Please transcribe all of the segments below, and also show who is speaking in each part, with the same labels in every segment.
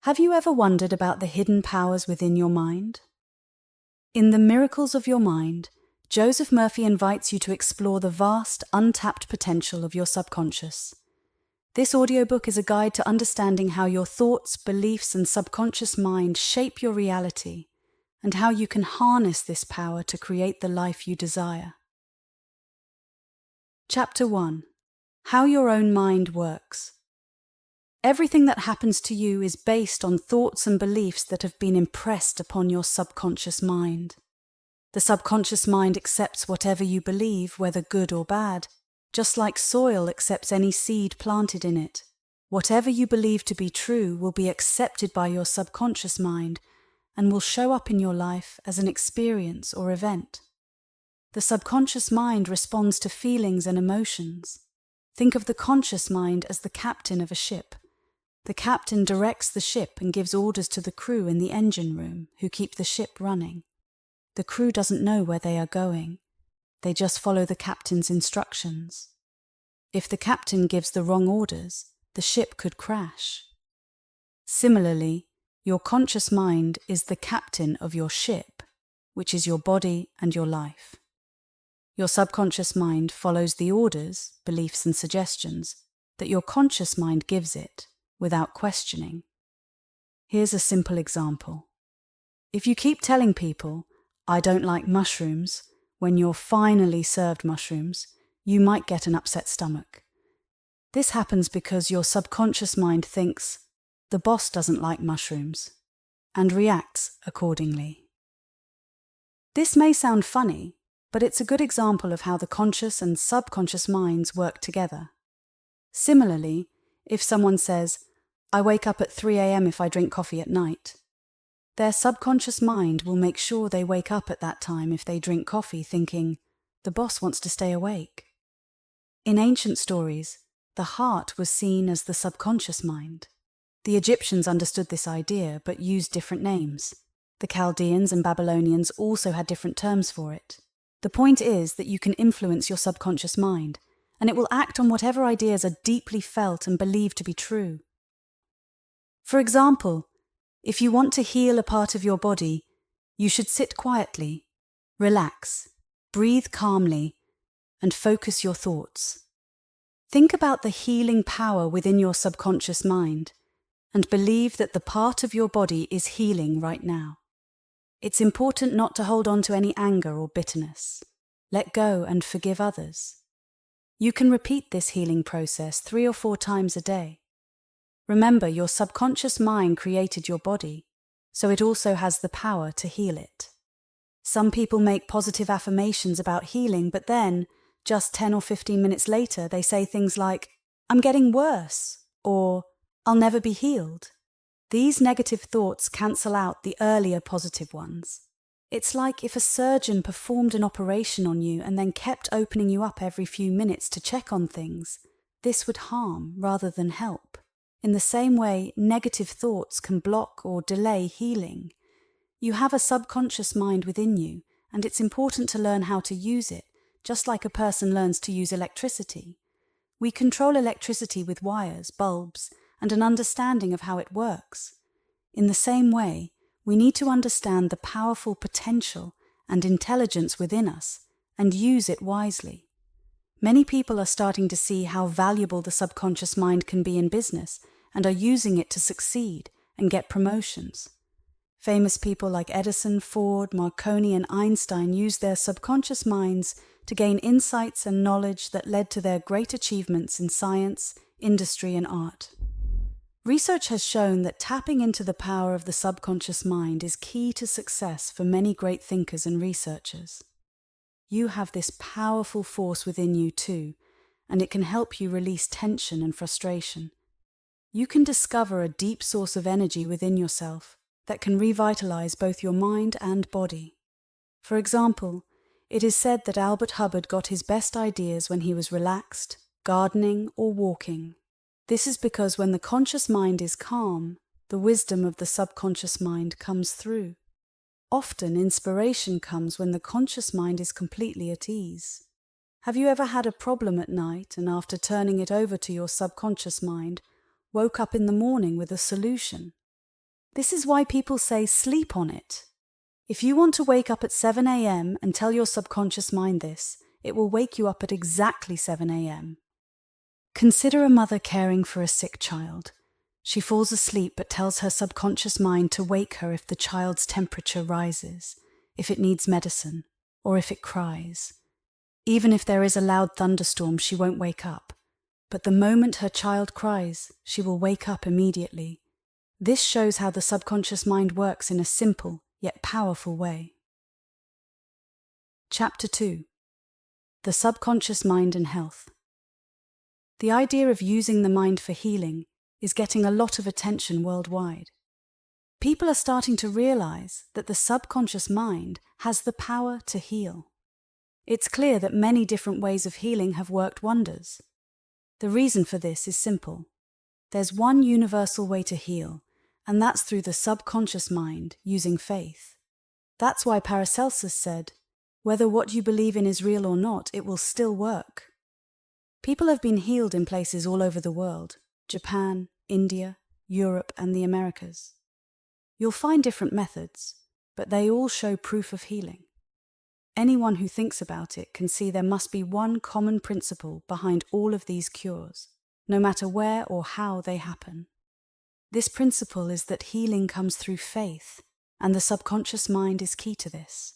Speaker 1: Have you ever wondered about the hidden powers within your mind? In The Miracles of Your Mind, Joseph Murphy invites you to explore the vast, untapped potential of your subconscious. This audiobook is a guide to understanding how your thoughts, beliefs, and subconscious mind shape your reality, and how you can harness this power to create the life you desire. Chapter 1. How Your Own Mind Works. Everything that happens to you is based on thoughts and beliefs that have been impressed upon your subconscious mind. The subconscious mind accepts whatever you believe, whether good or bad, just like soil accepts any seed planted in it. Whatever you believe to be true will be accepted by your subconscious mind and will show up in your life as an experience or event. The subconscious mind responds to feelings and emotions. Think of the conscious mind as the captain of a ship. The captain directs the ship and gives orders to the crew in the engine room, who keep the ship running. The crew doesn't know where they are going. They just follow the captain's instructions. If the captain gives the wrong orders, the ship could crash. Similarly, your conscious mind is the captain of your ship, which is your body and your life. Your subconscious mind follows the orders, beliefs, and suggestions that your conscious mind gives it, without questioning. Here's a simple example. If you keep telling people, "I don't like mushrooms," when you're finally served mushrooms, you might get an upset stomach. This happens because your subconscious mind thinks, "The boss doesn't like mushrooms," and reacts accordingly. This may sound funny, but it's a good example of how the conscious and subconscious minds work together. Similarly, if someone says, "I wake up at 3 a.m. if I drink coffee at night," their subconscious mind will make sure they wake up at that time if they drink coffee, thinking, "The boss wants to stay awake." In ancient stories, the heart was seen as the subconscious mind. The Egyptians understood this idea but used different names. The Chaldeans and Babylonians also had different terms for it. The point is that you can influence your subconscious mind, and it will act on whatever ideas are deeply felt and believed to be true. For example, if you want to heal a part of your body, you should sit quietly, relax, breathe calmly, and focus your thoughts. Think about the healing power within your subconscious mind, and believe that the part of your body is healing right now. It's important not to hold on to any anger or bitterness. Let go and forgive others. You can repeat this healing process 3 or 4 times a day. Remember, your subconscious mind created your body, so it also has the power to heal it. Some people make positive affirmations about healing, but then, just 10 or 15 minutes later, they say things like, "I'm getting worse," or "I'll never be healed." These negative thoughts cancel out the earlier positive ones. It's like if a surgeon performed an operation on you and then kept opening you up every few minutes to check on things. This would harm rather than help. In the same way, negative thoughts can block or delay healing. You have a subconscious mind within you, and it's important to learn how to use it, just like a person learns to use electricity. We control electricity with wires, bulbs, and an understanding of how it works. In the same way, we need to understand the powerful potential and intelligence within us and use it wisely. Many people are starting to see how valuable the subconscious mind can be in business and are using it to succeed and get promotions. Famous people like Edison, Ford, Marconi, and Einstein used their subconscious minds to gain insights and knowledge that led to their great achievements in science, industry, and art. Research has shown that tapping into the power of the subconscious mind is key to success for many great thinkers and researchers. You have this powerful force within you too, and it can help you release tension and frustration. You can discover a deep source of energy within yourself that can revitalize both your mind and body. For example, it is said that Albert Hubbard got his best ideas when he was relaxed, gardening, or walking. This is because when the conscious mind is calm, the wisdom of the subconscious mind comes through. Often, inspiration comes when the conscious mind is completely at ease. Have you ever had a problem at night and after turning it over to your subconscious mind, woke up in the morning with a solution? This is why people say sleep on it. If you want to wake up at 7 a.m. and tell your subconscious mind this, it will wake you up at exactly 7 a.m. Consider a mother caring for a sick child. She falls asleep but tells her subconscious mind to wake her if the child's temperature rises, if it needs medicine, or if it cries. Even if there is a loud thunderstorm, she won't wake up. But the moment her child cries, she will wake up immediately. This shows how the subconscious mind works in a simple yet powerful way. Chapter 2. The Subconscious Mind and Health. The idea of using the mind for healing is getting a lot of attention worldwide. People are starting to realize that the subconscious mind has the power to heal. It's clear that many different ways of healing have worked wonders. The reason for this is simple. There's one universal way to heal, and that's through the subconscious mind using faith. That's why Paracelsus said, "Whether what you believe in is real or not, it will still work." People have been healed in places all over the world: Japan, India, Europe, and the Americas. You'll find different methods, but they all show proof of healing. Anyone who thinks about it can see there must be one common principle behind all of these cures, no matter where or how they happen. This principle is that healing comes through faith, and the subconscious mind is key to this.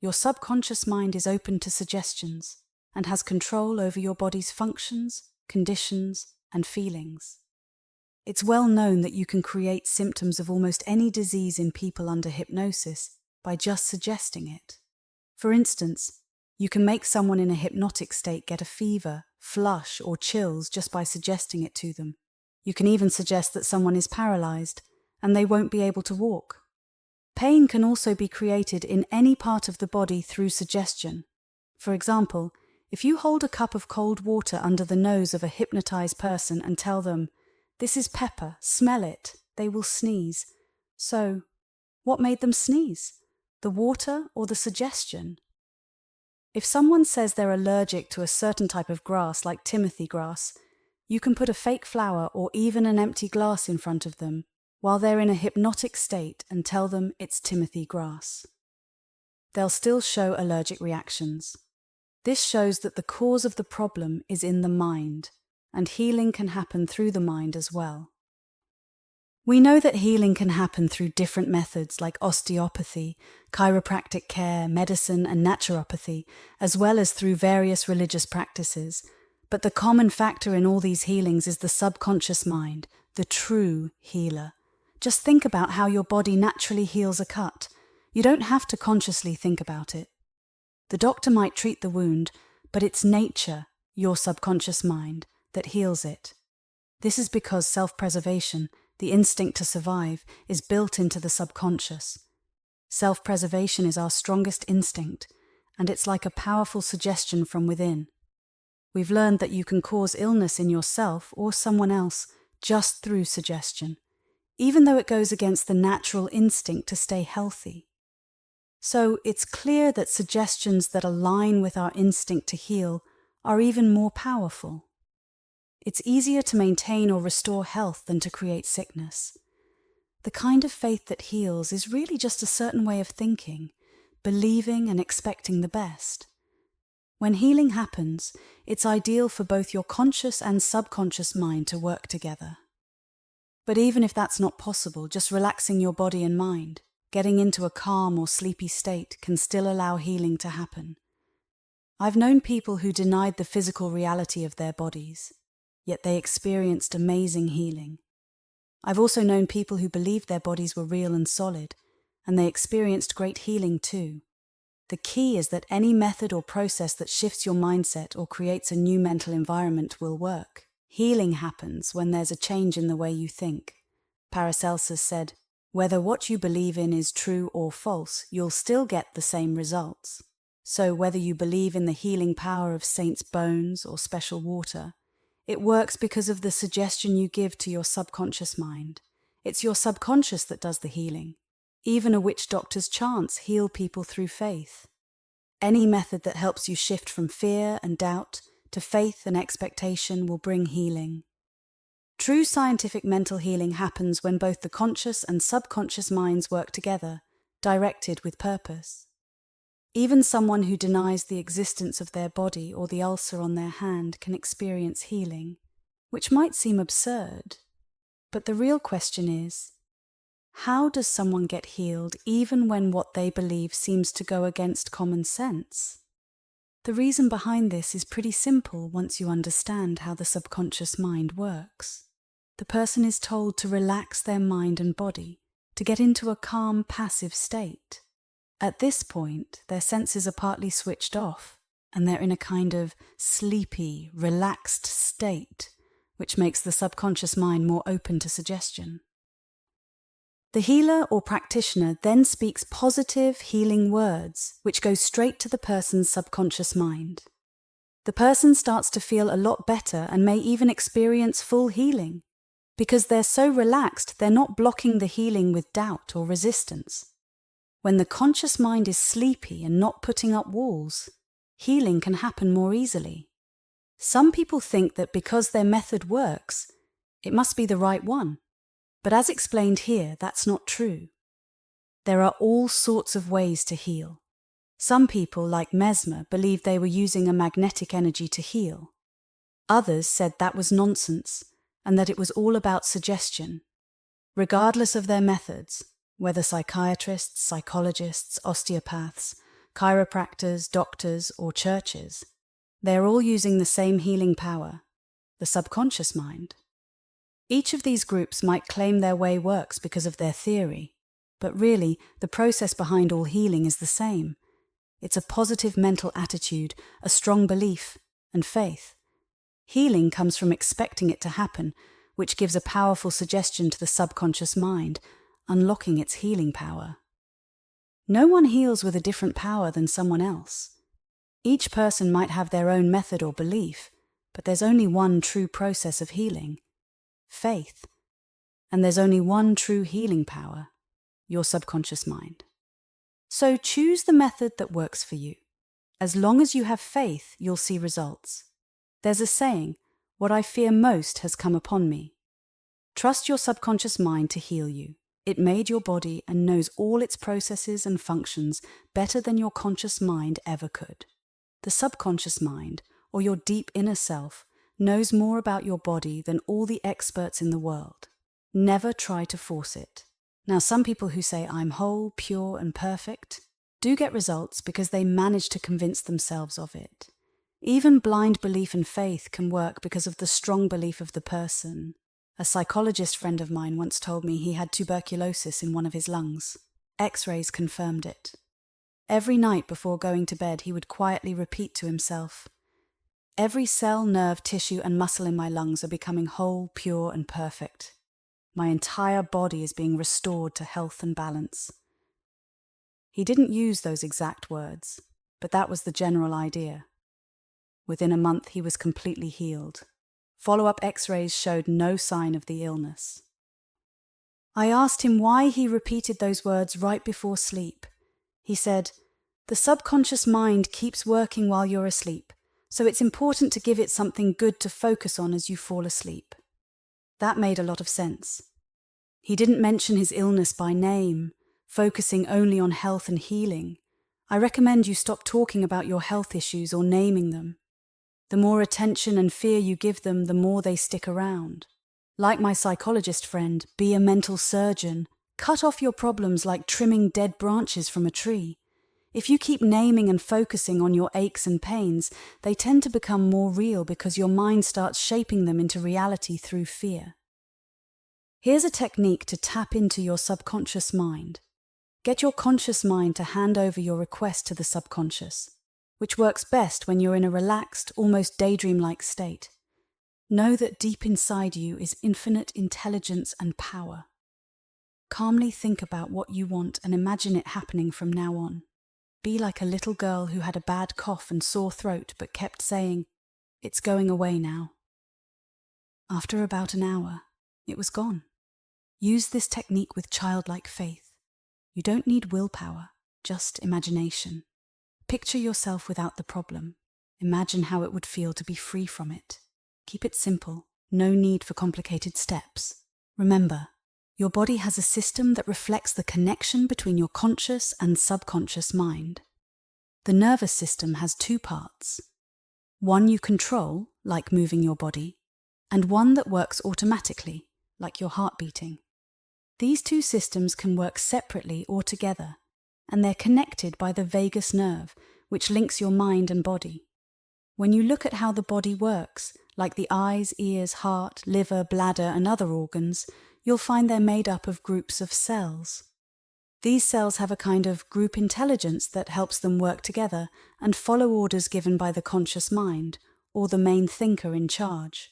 Speaker 1: Your subconscious mind is open to suggestions and has control over your body's functions, conditions, and feelings. It's well known that you can create symptoms of almost any disease in people under hypnosis by just suggesting it. For instance, you can make someone in a hypnotic state get a fever, flush, or chills just by suggesting it to them. You can even suggest that someone is paralyzed and they won't be able to walk. Pain can also be created in any part of the body through suggestion. For example, if you hold a cup of cold water under the nose of a hypnotized person and tell them, "This is pepper, smell it," they will sneeze. So, what made them sneeze? The water or the suggestion? If someone says they're allergic to a certain type of grass like Timothy grass, you can put a fake flower or even an empty glass in front of them while they're in a hypnotic state and tell them it's Timothy grass. They'll still show allergic reactions. This shows that the cause of the problem is in the mind, and healing can happen through the mind as well. We know that healing can happen through different methods like osteopathy, chiropractic care, medicine, and naturopathy, as well as through various religious practices. But the common factor in all these healings is the subconscious mind, the true healer. Just think about how your body naturally heals a cut. You don't have to consciously think about it. The doctor might treat the wound, but it's nature, your subconscious mind, that heals it. This is because self-preservation, the instinct to survive, is built into the subconscious. Self-preservation is our strongest instinct, and it's like a powerful suggestion from within. We've learned that you can cause illness in yourself or someone else just through suggestion, even though it goes against the natural instinct to stay healthy. So it's clear that suggestions that align with our instinct to heal are even more powerful. It's easier to maintain or restore health than to create sickness. The kind of faith that heals is really just a certain way of thinking, believing and expecting the best. When healing happens, it's ideal for both your conscious and subconscious mind to work together. But even if that's not possible, just relaxing your body and mind, getting into a calm or sleepy state can still allow healing to happen. I've known people who denied the physical reality of their bodies, yet they experienced amazing healing. I've also known people who believed their bodies were real and solid, and they experienced great healing too. The key is that any method or process that shifts your mindset or creates a new mental environment will work. Healing happens when there's a change in the way you think. Paracelsus said, "Whether what you believe in is true or false, you'll still get the same results." So whether you believe in the healing power of saints' bones or special water, it works because of the suggestion you give to your subconscious mind. It's your subconscious that does the healing. Even a witch doctor's chants heal people through faith. Any method that helps you shift from fear and doubt to faith and expectation will bring healing. True scientific mental healing happens when both the conscious and subconscious minds work together, directed with purpose. Even someone who denies the existence of their body or the ulcer on their hand can experience healing, which might seem absurd. But the real question is, how does someone get healed even when what they believe seems to go against common sense? The reason behind this is pretty simple once you understand how the subconscious mind works. The person is told to relax their mind and body, to get into a calm, passive state. At this point, their senses are partly switched off, and they're in a kind of sleepy, relaxed state, which makes the subconscious mind more open to suggestion. The healer or practitioner then speaks positive, healing words, which go straight to the person's subconscious mind. The person starts to feel a lot better and may even experience full healing. Because they're so relaxed, they're not blocking the healing with doubt or resistance. When the conscious mind is sleepy and not putting up walls, healing can happen more easily. Some people think that because their method works, it must be the right one. But as explained here, that's not true. There are all sorts of ways to heal. Some people, like Mesmer, believed they were using a magnetic energy to heal. Others said that was nonsense and that it was all about suggestion. Regardless of their methods, whether psychiatrists, psychologists, osteopaths, chiropractors, doctors, or churches, they're all using the same healing power, the subconscious mind. Each of these groups might claim their way works because of their theory, but really, the process behind all healing is the same. It's a positive mental attitude, a strong belief, and faith. Healing comes from expecting it to happen, which gives a powerful suggestion to the subconscious mind, unlocking its healing power. No one heals with a different power than someone else. Each person might have their own method or belief, but there's only one true process of healing: faith. And there's only one true healing power: your subconscious mind. So choose the method that works for you. As long as you have faith, you'll see results. There's a saying, "What I fear most has come upon me." Trust your subconscious mind to heal you. It made your body and knows all its processes and functions better than your conscious mind ever could. The subconscious mind, or your deep inner self, knows more about your body than all the experts in the world. Never try to force it. Now, some people who say, "I'm whole, pure, and perfect," do get results because they manage to convince themselves of it. Even blind belief and faith can work because of the strong belief of the person. A psychologist friend of mine once told me he had tuberculosis in one of his lungs. X-rays confirmed it. Every night before going to bed, he would quietly repeat to himself, "Every cell, nerve, tissue, and muscle in my lungs are becoming whole, pure, and perfect. My entire body is being restored to health and balance." He didn't use those exact words, but that was the general idea. Within a month, he was completely healed. Follow-up X-rays showed no sign of the illness. I asked him why he repeated those words right before sleep. He said, "The subconscious mind keeps working while you're asleep, so it's important to give it something good to focus on as you fall asleep." That made a lot of sense. He didn't mention his illness by name, focusing only on health and healing. I recommend you stop talking about your health issues or naming them. The more attention and fear you give them, the more they stick around. Like my psychologist friend, be a mental surgeon. Cut off your problems like trimming dead branches from a tree. If you keep naming and focusing on your aches and pains, they tend to become more real because your mind starts shaping them into reality through fear. Here's a technique to tap into your subconscious mind. Get your conscious mind to hand over your request to the subconscious, which works best when you're in a relaxed, almost daydream-like state. Know that deep inside you is infinite intelligence and power. Calmly think about what you want and imagine it happening from now on. Be like a little girl who had a bad cough and sore throat but kept saying, "It's going away now." After about an hour, it was gone. Use this technique with childlike faith. You don't need willpower, just imagination. Picture yourself without the problem. Imagine how it would feel to be free from it. Keep it simple, No need for complicated steps. Remember, your body has a system that reflects the connection between your conscious and subconscious mind. The nervous system has two parts. One you control, like moving your body, and one that works automatically, like your heart beating. These two systems can work separately or together, and they're connected by the vagus nerve, which links your mind and body. When you look at how the body works, like the eyes, ears, heart, liver, bladder, and other organs, you'll find they're made up of groups of cells. These cells have a kind of group intelligence that helps them work together and follow orders given by the conscious mind, or the main thinker in charge.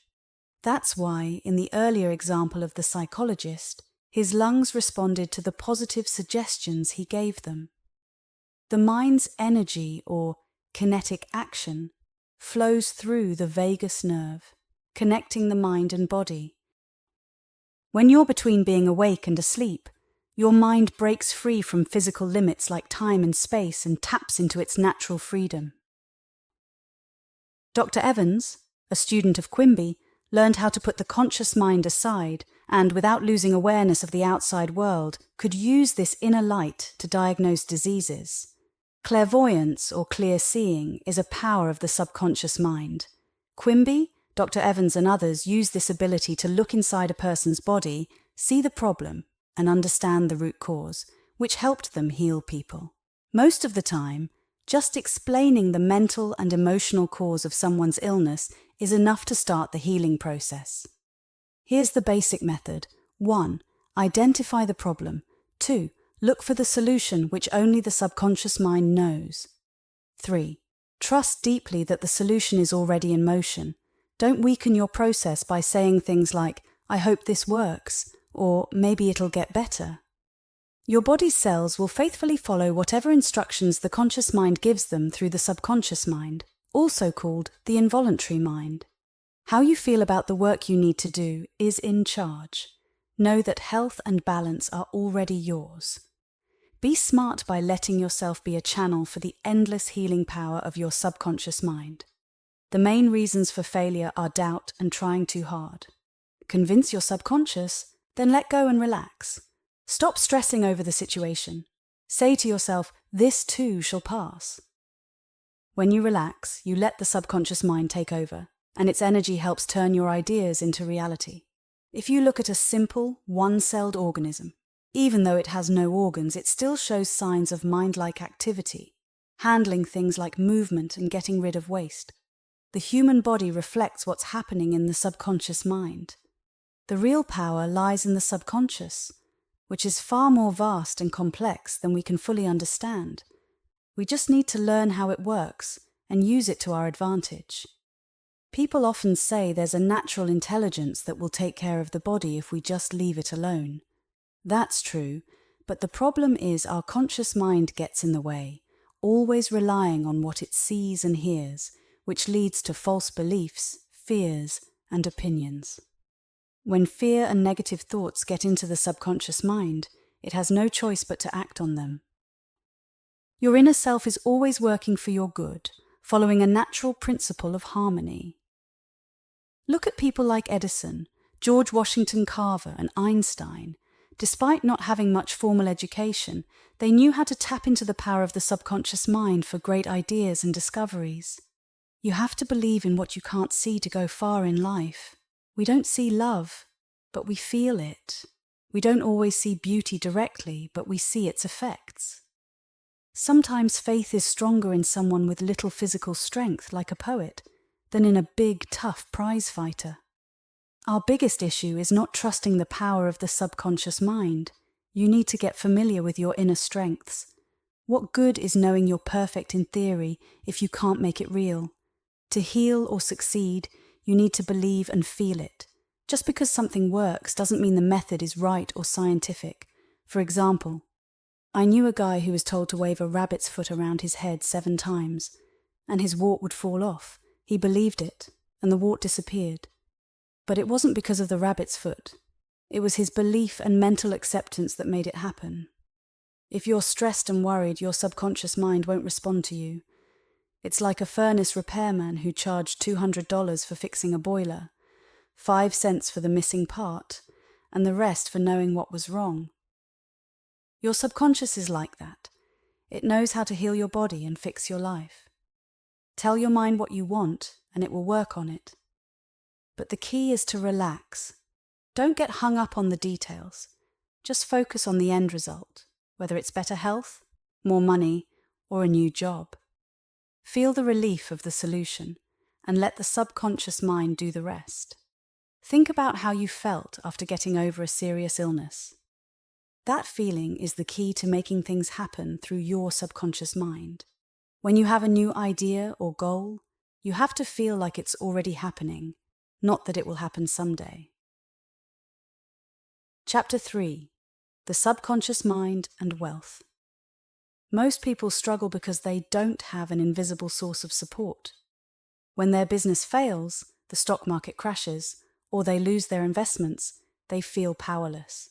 Speaker 1: That's why, in the earlier example of the psychologist, his lungs responded to the positive suggestions he gave them. The mind's energy, or kinetic action, flows through the vagus nerve, connecting the mind and body. When you're between being awake and asleep, your mind breaks free from physical limits like time and space and taps into its natural freedom. Dr. Evans, a student of Quimby, learned how to put the conscious mind aside and, without losing awareness of the outside world, could use this inner light to diagnose diseases. Clairvoyance, or clear seeing, is a power of the subconscious mind. Quimby, Dr. Evans and others use this ability to look inside a person's body, see the problem, and understand the root cause, which helped them heal people. Most of the time, just explaining the mental and emotional cause of someone's illness is enough to start the healing process. Here's the basic method. 1. Identify the problem. 2. Look for the solution which only the subconscious mind knows. 3. Trust deeply that the solution is already in motion. Don't weaken your process by saying things like, "I hope this works," or "maybe it'll get better." Your body's cells will faithfully follow whatever instructions the conscious mind gives them through the subconscious mind, also called the involuntary mind. How you feel about the work you need to do is in charge. Know that health and balance are already yours. Be smart by letting yourself be a channel for the endless healing power of your subconscious mind. The main reasons for failure are doubt and trying too hard. Convince your subconscious, then let go and relax. Stop stressing over the situation. Say to yourself, "This too shall pass." When you relax, you let the subconscious mind take over, and its energy helps turn your ideas into reality. If you look at a simple, one-celled organism, even though it has no organs, it still shows signs of mind-like activity, handling things like movement and getting rid of waste. The human body reflects what's happening in the subconscious mind. The real power lies in the subconscious, which is far more vast and complex than we can fully understand. We just need to learn how it works and use it to our advantage. People often say there's a natural intelligence that will take care of the body if we just leave it alone. That's true, but the problem is our conscious mind gets in the way, always relying on what it sees and hears, which leads to false beliefs, fears, and opinions. When fear and negative thoughts get into the subconscious mind, it has no choice but to act on them. Your inner self is always working for your good, following a natural principle of harmony. Look at people like Edison, George Washington Carver, and Einstein. Despite not having much formal education, they knew how to tap into the power of the subconscious mind for great ideas and discoveries. You have to believe in what you can't see to go far in life. We don't see love, but we feel it. We don't always see beauty directly, but we see its effects. Sometimes faith is stronger in someone with little physical strength, like a poet, than in a big, tough prize fighter. Our biggest issue is not trusting the power of the subconscious mind. You need to get familiar with your inner strengths. What good is knowing you're perfect in theory if you can't make it real? To heal or succeed, you need to believe and feel it. Just because something works doesn't mean the method is right or scientific. For example, I knew a guy who was told to wave a rabbit's foot around his head 7 times, and his wart would fall off. He believed it, and the wart disappeared. But it wasn't because of the rabbit's foot. It was his belief and mental acceptance that made it happen. If you're stressed and worried, your subconscious mind won't respond to you. It's like a furnace repairman who charged $200 for fixing a boiler. 5 cents for the missing part, and the rest for knowing what was wrong. Your subconscious is like that. It knows how to heal your body and fix your life. Tell your mind what you want, and it will work on it. But the key is to relax. Don't get hung up on the details. Just focus on the end result, whether it's better health, more money, or a new job. Feel the relief of the solution, and let the subconscious mind do the rest. Think about how you felt after getting over a serious illness. That feeling is the key to making things happen through your subconscious mind. When you have a new idea or goal, you have to feel like it's already happening, not that it will happen someday. Chapter 3. The Subconscious Mind and Wealth. Most people struggle because they don't have an invisible source of support. When their business fails, the stock market crashes, or they lose their investments, they feel powerless.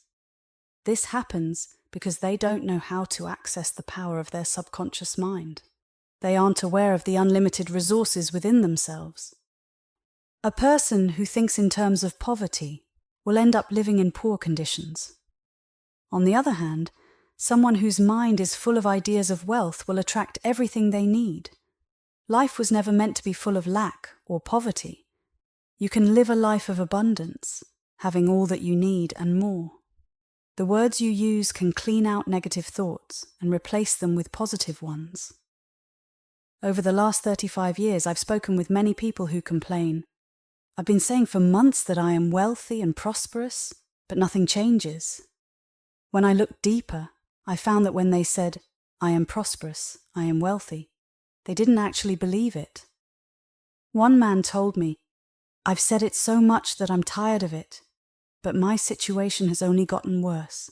Speaker 1: This happens because they don't know how to access the power of their subconscious mind. They aren't aware of the unlimited resources within themselves. A person who thinks in terms of poverty will end up living in poor conditions. On the other hand, someone whose mind is full of ideas of wealth will attract everything they need. Life was never meant to be full of lack or poverty. You can live a life of abundance, having all that you need and more. The words you use can clean out negative thoughts and replace them with positive ones. Over the last 35 years, I've spoken with many people who complain. I've been saying for months that I am wealthy and prosperous, but nothing changes. When I looked deeper, I found that when they said, I am prosperous, I am wealthy, they didn't actually believe it. One man told me, I've said it so much that I'm tired of it, but my situation has only gotten worse.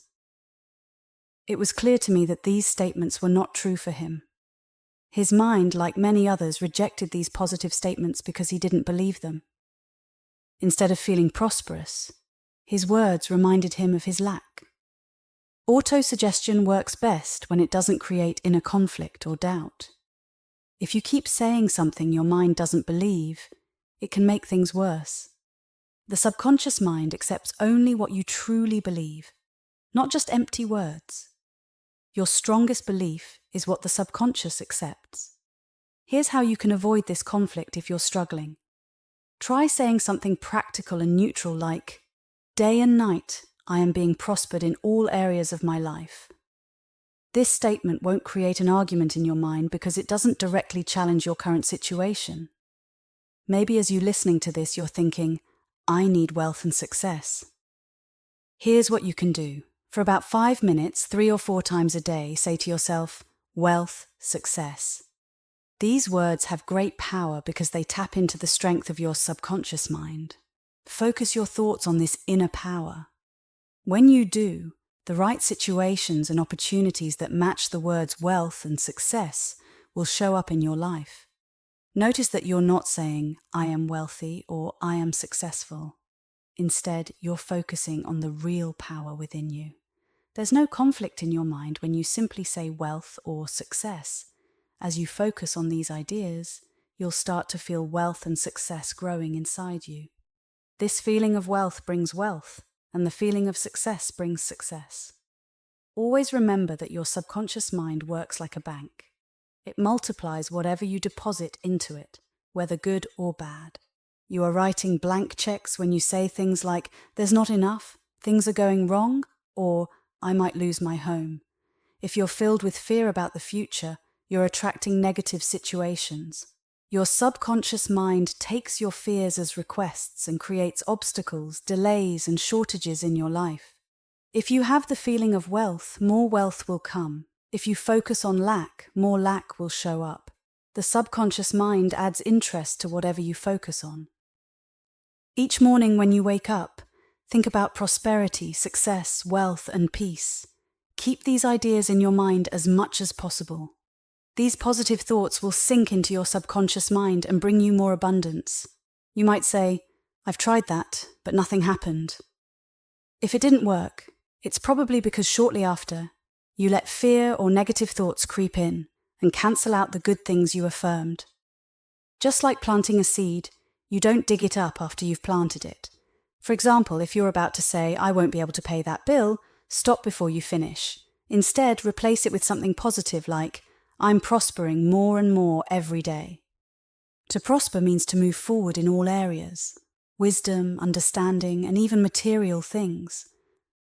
Speaker 1: It was clear to me that these statements were not true for him. His mind, like many others, rejected these positive statements because he didn't believe them. Instead of feeling prosperous, his words reminded him of his lack. Autosuggestion works best when it doesn't create inner conflict or doubt. If you keep saying something your mind doesn't believe, it can make things worse. The subconscious mind accepts only what you truly believe, not just empty words. Your strongest belief is what the subconscious accepts. Here's how you can avoid this conflict if you're struggling. Try saying something practical and neutral like, day and night, I am being prospered in all areas of my life. This statement won't create an argument in your mind because it doesn't directly challenge your current situation. Maybe as you're listening to this, you're thinking, I need wealth and success. Here's what you can do. For about 5 minutes, 3 or 4 times a day, say to yourself, wealth, success. These words have great power because they tap into the strength of your subconscious mind. Focus your thoughts on this inner power. When you do, the right situations and opportunities that match the words wealth and success will show up in your life. Notice that you're not saying, I am wealthy or I am successful. Instead, you're focusing on the real power within you. There's no conflict in your mind when you simply say wealth or success. As you focus on these ideas, you'll start to feel wealth and success growing inside you. This feeling of wealth brings wealth, and the feeling of success brings success. Always remember that your subconscious mind works like a bank. It multiplies whatever you deposit into it, whether good or bad. You are writing blank checks when you say things like, there's not enough, things are going wrong, or I might lose my home. If you're filled with fear about the future, you're attracting negative situations. Your subconscious mind takes your fears as requests and creates obstacles, delays, and shortages in your life. If you have the feeling of wealth, more wealth will come. If you focus on lack, more lack will show up. The subconscious mind adds interest to whatever you focus on. Each morning when you wake up, think about prosperity, success, wealth, and peace. Keep these ideas in your mind as much as possible. These positive thoughts will sink into your subconscious mind and bring you more abundance. You might say, I've tried that, but nothing happened. If it didn't work, it's probably because shortly after, you let fear or negative thoughts creep in and cancel out the good things you affirmed. Just like planting a seed, you don't dig it up after you've planted it. For example, if you're about to say, "I won't be able to pay that bill," stop before you finish. Instead, replace it with something positive like, "I'm prospering more and more every day." To prosper means to move forward in all areas: wisdom, understanding, and even material things.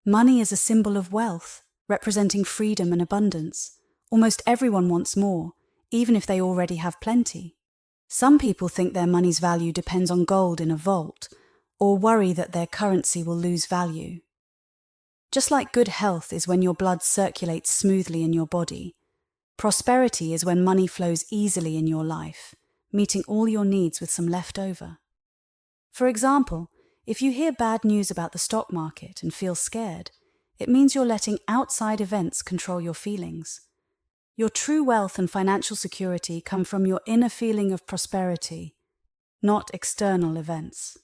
Speaker 1: Money is a symbol of wealth, representing freedom and abundance. Almost everyone wants more, even if they already have plenty. Some people think their money's value depends on gold in a vault, or worry that their currency will lose value. Just like good health is when your blood circulates smoothly in your body, prosperity is when money flows easily in your life, meeting all your needs with some left over. For example, if you hear bad news about the stock market and feel scared, it means you're letting outside events control your feelings. Your true wealth and financial security come from your inner feeling of prosperity, not external events.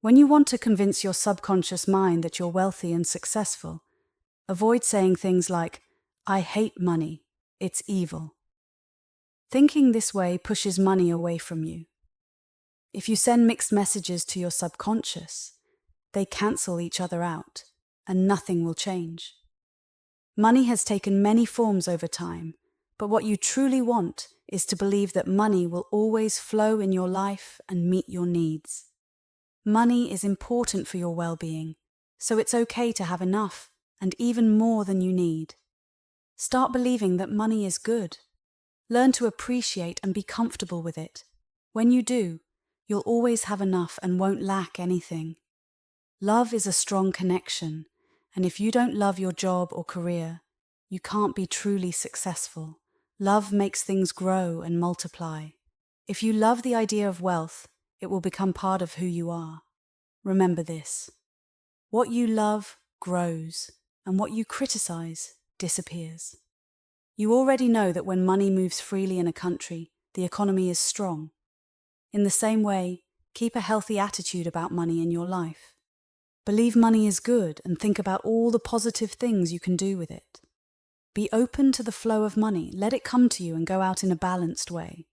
Speaker 1: When you want to convince your subconscious mind that you're wealthy and successful, avoid saying things like, "I hate money, it's evil." Thinking this way pushes money away from you. If you send mixed messages to your subconscious, they cancel each other out, and nothing will change. Money has taken many forms over time, but what you truly want is to believe that money will always flow in your life and meet your needs. Money is important for your well-being, so it's okay to have enough and even more than you need. Start believing that money is good. Learn to appreciate and be comfortable with it. When you do, you'll always have enough and won't lack anything. Love is a strong connection, and if you don't love your job or career, you can't be truly successful. Love makes things grow and multiply. If you love the idea of wealth, it will become part of who you are. Remember this: what you love grows, and what you criticize disappears. You already know that when money moves freely in a country, the economy is strong. In the same way, keep a healthy attitude about money in your life. Believe money is good and think about all the positive things you can do with it. Be open to the flow of money, let it come to you and go out in a balanced way.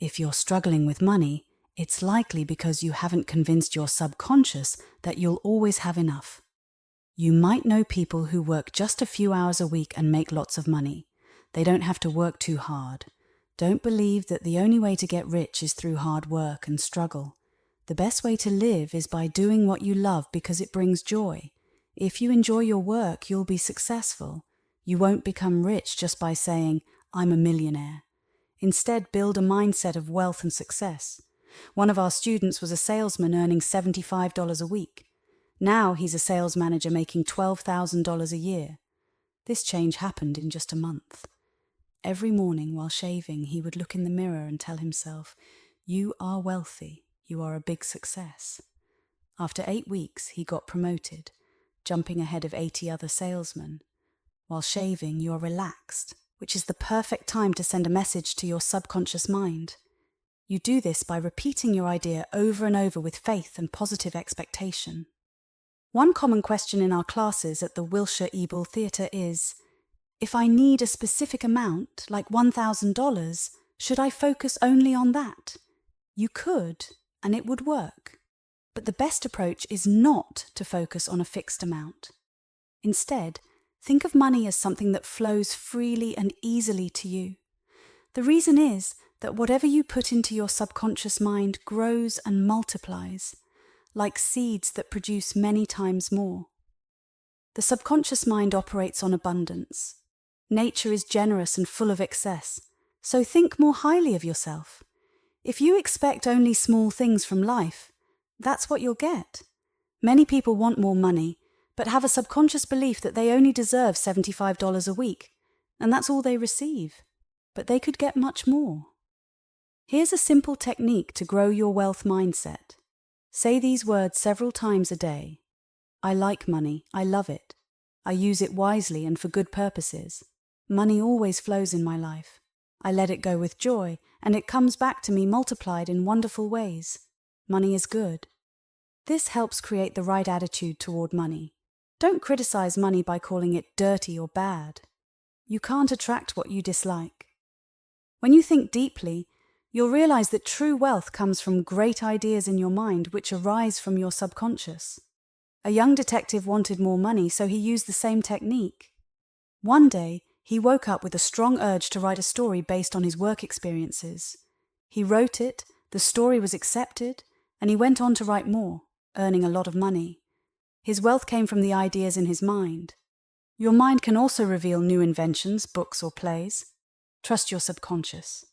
Speaker 1: If you're struggling with money, it's likely because you haven't convinced your subconscious that you'll always have enough. You might know people who work just a few hours a week and make lots of money. They don't have to work too hard. Don't believe that the only way to get rich is through hard work and struggle. The best way to live is by doing what you love because it brings joy. If you enjoy your work, you'll be successful. You won't become rich just by saying, "I'm a millionaire." Instead, build a mindset of wealth and success. One of our students was a salesman earning $75 a week. Now he's a sales manager making $12,000 a year. This change happened in just a month. Every morning while shaving, he would look in the mirror and tell himself, "You are wealthy. You are a big success." After 8 weeks, he got promoted, jumping ahead of 80 other salesmen. While shaving, you're relaxed, which is the perfect time to send a message to your subconscious mind. You do this by repeating your idea over and over with faith and positive expectation. One common question in our classes at the Wilshire Ebel Theatre is, if I need a specific amount, like $1,000, should I focus only on that? You could, and it would work. But the best approach is not to focus on a fixed amount. Instead, think of money as something that flows freely and easily to you. The reason is that whatever you put into your subconscious mind grows and multiplies, like seeds that produce many times more. The subconscious mind operates on abundance. Nature is generous and full of excess, so think more highly of yourself. If you expect only small things from life, that's what you'll get. Many people want more money, but have a subconscious belief that they only deserve $75 a week, and that's all they receive. But they could get much more. Here's a simple technique to grow your wealth mindset. Say these words several times a day. I like money. I love it. I use it wisely and for good purposes. Money always flows in my life. I let it go with joy, and it comes back to me multiplied in wonderful ways. Money is good. This helps create the right attitude toward money. Don't criticize money by calling it dirty or bad. You can't attract what you dislike. When you think deeply, You'll realize that true wealth comes from great ideas in your mind which arise from your subconscious. A young detective wanted more money, so he used the same technique. One day, he woke up with a strong urge to write a story based on his work experiences. He wrote it, the story was accepted, and he went on to write more, earning a lot of money. His wealth came from the ideas in his mind. Your mind can also reveal new inventions, books, or plays. Trust your subconscious.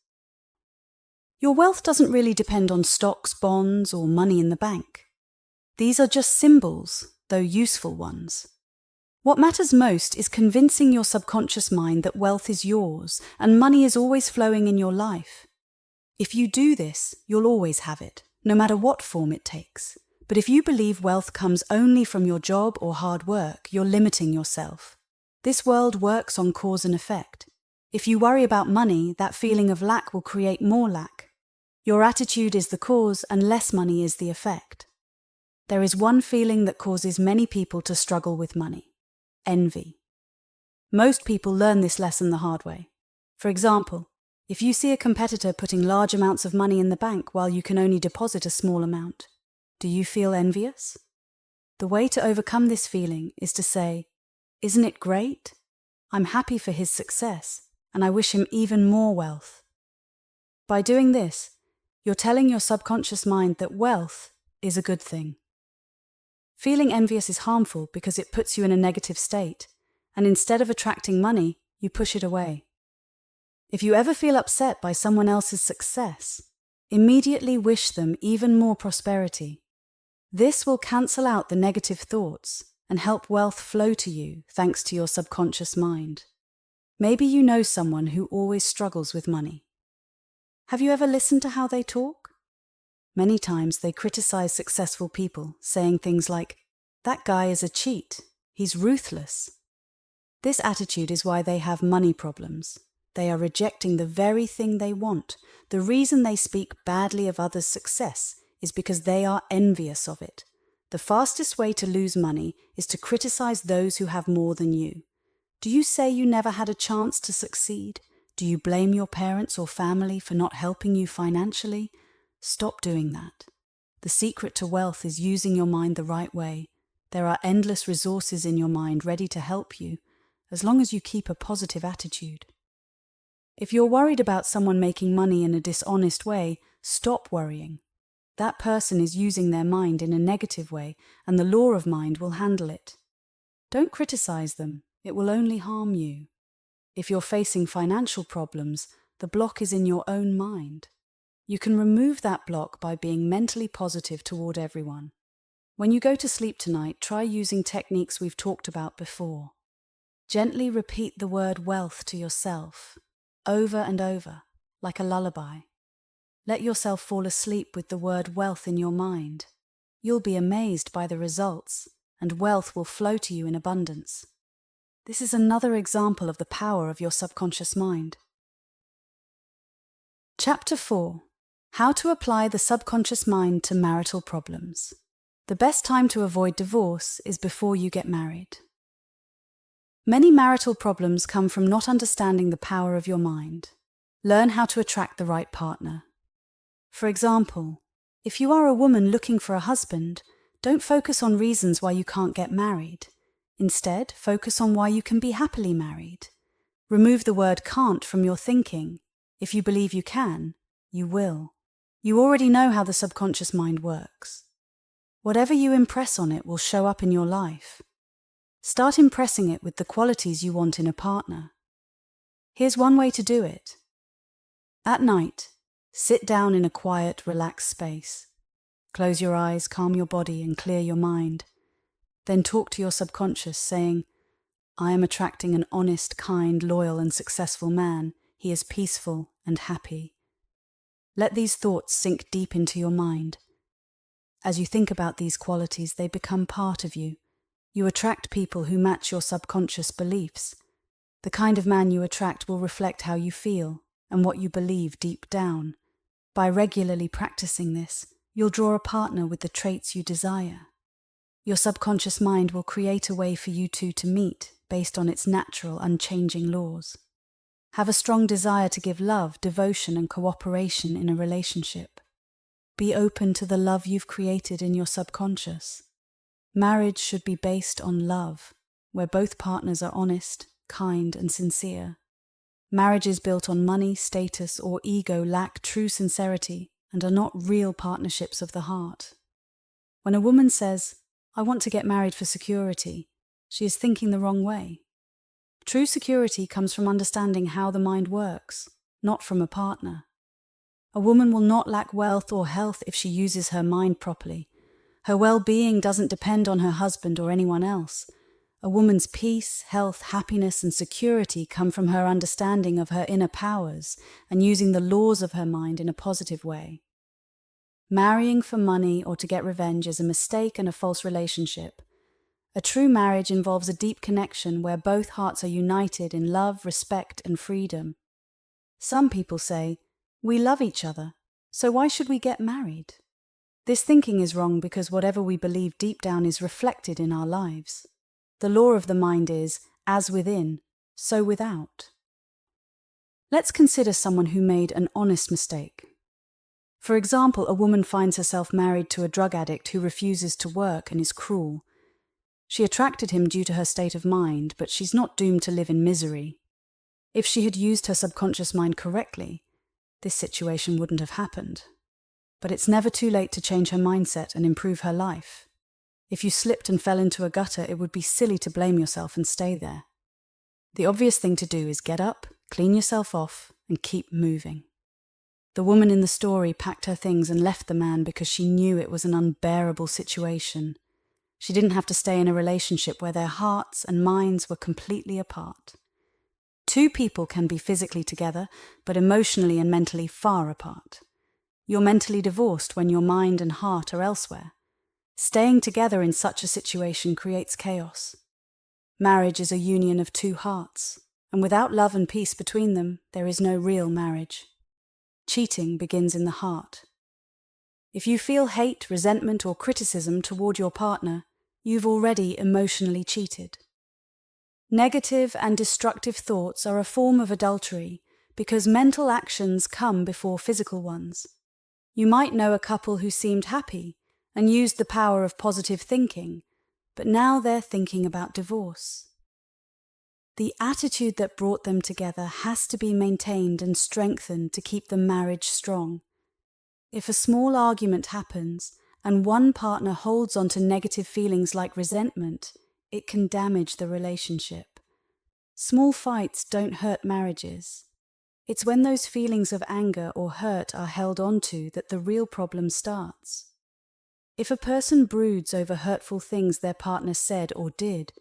Speaker 1: Your wealth doesn't really depend on stocks, bonds, or money in the bank. These are just symbols, though useful ones. What matters most is convincing your subconscious mind that wealth is yours and money is always flowing in your life. If you do this, you'll always have it, no matter what form it takes. But if you believe wealth comes only from your job or hard work, you're limiting yourself. This world works on cause and effect. If you worry about money, that feeling of lack will create more lack. Your attitude is the cause and less money is the effect. There is one feeling that causes many people to struggle with money: envy. Most people learn this lesson the hard way. For example, if you see a competitor putting large amounts of money in the bank while you can only deposit a small amount, do you feel envious? The way to overcome this feeling is to say, "Isn't it great? I'm happy for his success, and I wish him even more wealth." By doing this, you're telling your subconscious mind that wealth is a good thing. Feeling envious is harmful because it puts you in a negative state, and instead of attracting money, you push it away. If you ever feel upset by someone else's success, immediately wish them even more prosperity. This will cancel out the negative thoughts and help wealth flow to you thanks to your subconscious mind. Maybe you know someone who always struggles with money. Have you ever listened to how they talk? Many times they criticize successful people, saying things like, "That guy is a cheat. He's ruthless." This attitude is why they have money problems. They are rejecting the very thing they want. The reason they speak badly of others' success is because they are envious of it. The fastest way to lose money is to criticize those who have more than you. Do you say you never had a chance to succeed? Do you blame your parents or family for not helping you financially? Stop doing that. The secret to wealth is using your mind the right way. There are endless resources in your mind ready to help you, as long as you keep a positive attitude. If you're worried about someone making money in a dishonest way, stop worrying. That person is using their mind in a negative way, and the law of mind will handle it. Don't criticize them. It will only harm you. If you're facing financial problems, the block is in your own mind. You can remove that block by being mentally positive toward everyone. When you go to sleep tonight, try using techniques we've talked about before. Gently repeat the word wealth to yourself, over and over, like a lullaby. Let yourself fall asleep with the word wealth in your mind. You'll be amazed by the results, and wealth will flow to you in abundance. This is another example of the power of your subconscious mind. Chapter 4. How to apply the subconscious mind to marital problems. The best time to avoid divorce is before you get married. Many marital problems come from not understanding the power of your mind. Learn how to attract the right partner. For example, if you are a woman looking for a husband, don't focus on reasons why you can't get married. Instead, focus on why you can be happily married. Remove the word can't from your thinking. If you believe you can, you will. You already know how the subconscious mind works. Whatever you impress on it will show up in your life. Start impressing it with the qualities you want in a partner. Here's one way to do it. At night, sit down in a quiet, relaxed space. Close your eyes, calm your body, and clear your mind. Then talk to your subconscious, saying, "I am attracting an honest, kind, loyal, and successful man. He is peaceful and happy." Let these thoughts sink deep into your mind. As you think about these qualities, they become part of you. You attract people who match your subconscious beliefs. The kind of man you attract will reflect how you feel and what you believe deep down. By regularly practicing this, you'll draw a partner with the traits you desire. Your subconscious mind will create a way for you two to meet based on its natural, unchanging laws. Have a strong desire to give love, devotion, and cooperation in a relationship. Be open to the love you've created in your subconscious. Marriage should be based on love, where both partners are honest, kind, and sincere. Marriages built on money, status, or ego lack true sincerity and are not real partnerships of the heart. When a woman says, "I want to get married for security," she is thinking the wrong way. True security comes from understanding how the mind works, not from a partner. A woman will not lack wealth or health if she uses her mind properly. Her well-being doesn't depend on her husband or anyone else. A woman's peace, health, happiness, and security come from her understanding of her inner powers and using the laws of her mind in a positive way. Marrying for money or to get revenge is a mistake and a false relationship. A true marriage involves a deep connection where both hearts are united in love, respect, and freedom. Some people say, "We love each other, so why should we get married?" This thinking is wrong because whatever we believe deep down is reflected in our lives. The law of the mind is, as within, so without. Let's consider someone who made an honest mistake. For example, a woman finds herself married to a drug addict who refuses to work and is cruel. She attracted him due to her state of mind, but she's not doomed to live in misery. If she had used her subconscious mind correctly, this situation wouldn't have happened. But it's never too late to change her mindset and improve her life. If you slipped and fell into a gutter, it would be silly to blame yourself and stay there. The obvious thing to do is get up, clean yourself off, and keep moving. The woman in the story packed her things and left the man because she knew it was an unbearable situation. She didn't have to stay in a relationship where their hearts and minds were completely apart. Two people can be physically together, but emotionally and mentally far apart. You're mentally divorced when your mind and heart are elsewhere. Staying together in such a situation creates chaos. Marriage is a union of two hearts, and without love and peace between them, there is no real marriage. Cheating begins in the heart. If you feel hate, resentment, or criticism toward your partner, you've already emotionally cheated. Negative and destructive thoughts are a form of adultery because mental actions come before physical ones. You might know a couple who seemed happy and used the power of positive thinking, but now they're thinking about divorce. The attitude that brought them together has to be maintained and strengthened to keep the marriage strong. If a small argument happens and one partner holds on to negative feelings like resentment, it can damage the relationship. Small fights don't hurt marriages. It's when those feelings of anger or hurt are held onto that the real problem starts. If a person broods over hurtful things their partner said or did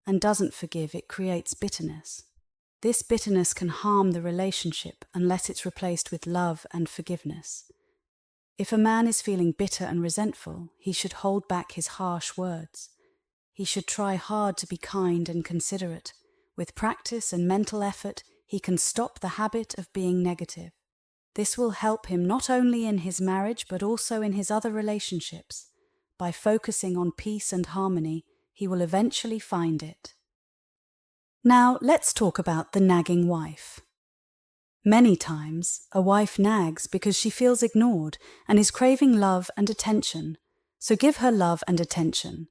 Speaker 1: and doesn't forgive, it creates bitterness. This bitterness can harm the relationship unless it's replaced with love and forgiveness. If a man is feeling bitter and resentful, he should hold back his harsh words. He should try hard to be kind and considerate. With practice and mental effort, he can stop the habit of being negative. This will help him not only in his marriage but also in his other relationships. By focusing on peace and harmony, he will eventually find it. Now, let's talk about the nagging wife. Many times, a wife nags because she feels ignored and is craving love and attention, so give her love and attention.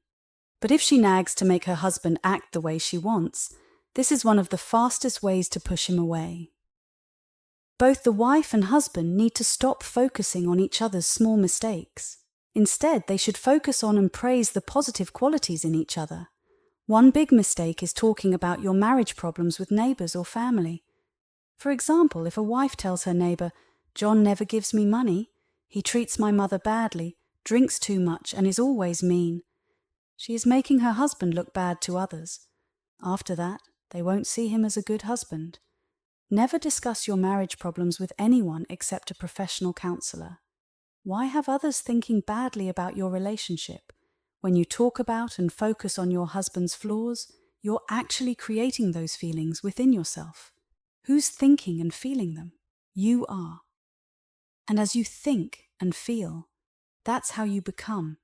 Speaker 1: But if she nags to make her husband act the way she wants, this is one of the fastest ways to push him away. Both the wife and husband need to stop focusing on each other's small mistakes. Instead, they should focus on and praise the positive qualities in each other. One big mistake is talking about your marriage problems with neighbors or family. For example, if a wife tells her neighbor, "John never gives me money, he treats my mother badly, drinks too much, and is always mean," she is making her husband look bad to others. After that, they won't see him as a good husband. Never discuss your marriage problems with anyone except a professional counselor. Why have others thinking badly about your relationship? When you talk about and focus on your husband's flaws, you're actually creating those feelings within yourself. Who's thinking and feeling them? You are. And as you think and feel, that's how you become.